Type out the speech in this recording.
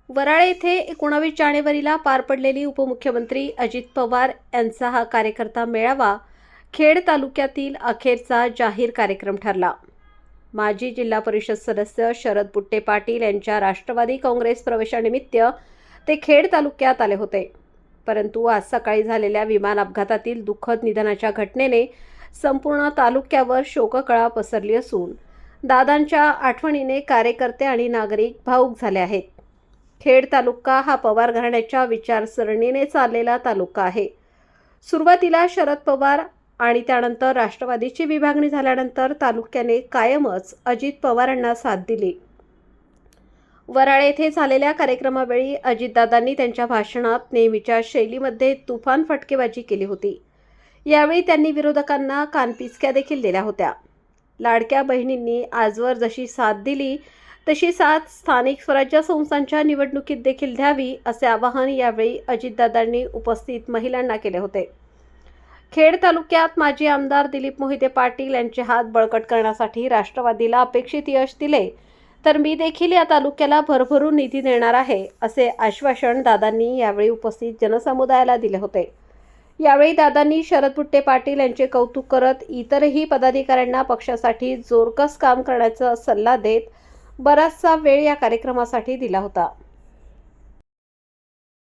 वराळे येथे 19 जानेवारीला पार पडलेली उपमुख्यमंत्री अजित पवार यांचा हा कार्यकर्ता मेळावा खेड तालुक्यातील अखेरचा जाहीर कार्यक्रम ठरला। माजी जिल्हा परिषद सदस्य शरद बुट्टे पाटील यांच्या राष्ट्रवादी काँग्रेस प्रवेशानिमित्त ते खेड तालुक्यात आले होते। परंतु आज सकाळी झालेल्या विमान अपघातातील दुःखद निधनाच्या घटनेने संपूर्ण तालुक्यावर शोककळा पसरली असून दादांच्या आठवणीने कार्यकर्ते आणि नागरिक भावुक झाले आहेत। खेड तालुका हा पवार घराण्याच्या विचारसरणीने चाललेला तालुका आहे। सुरुवातीला शरद पवार आणि त्यानंतर राष्ट्रवादीची विभागणी झाल्यानंतर तालुक्याने कायमच अजित पवारांना साथ दिली। वराळे येथे झालेल्या कार्यक्रमावेळी अजितदादांनी त्यांच्या भाषणात नेहमीच्या शैलीमध्ये तुफान फटकेबाजी केली होती। यावेळी त्यांनी विरोधकांना कानपिचक्या देखील दिल्या होत्या। लाडक्या बहिणींनी आजवर जशी साथ दिली तशी साथ स्थानिक स्वराज्य संस्थांच्या निवडणुकीत देखील द्यावी असे आवाहन यावेळी अजितदादांनी उपस्थित महिलांना केले होते। खेड तालुक्यात माजी आमदार दिलीप मोहिते पाटील यांचे हात बळकट करण्यासाठी राष्ट्रवादीला अपेक्षित यश दिले तर मी देखील या तालुक्याला भरभरून निधी देणार आहे असे आश्वासन दादांनी यावेळी उपस्थित जनसमुदायाला दिले होते। यावेळी दादांनी शरद बुट्टे पाटील यांचे कौतुक करत इतरही पदाधिकाऱ्यांना पक्षासाठी जोरकस काम करण्याचा सल्ला देत बराचसा वेळ या कार्यक्रमासाठी दिला होता।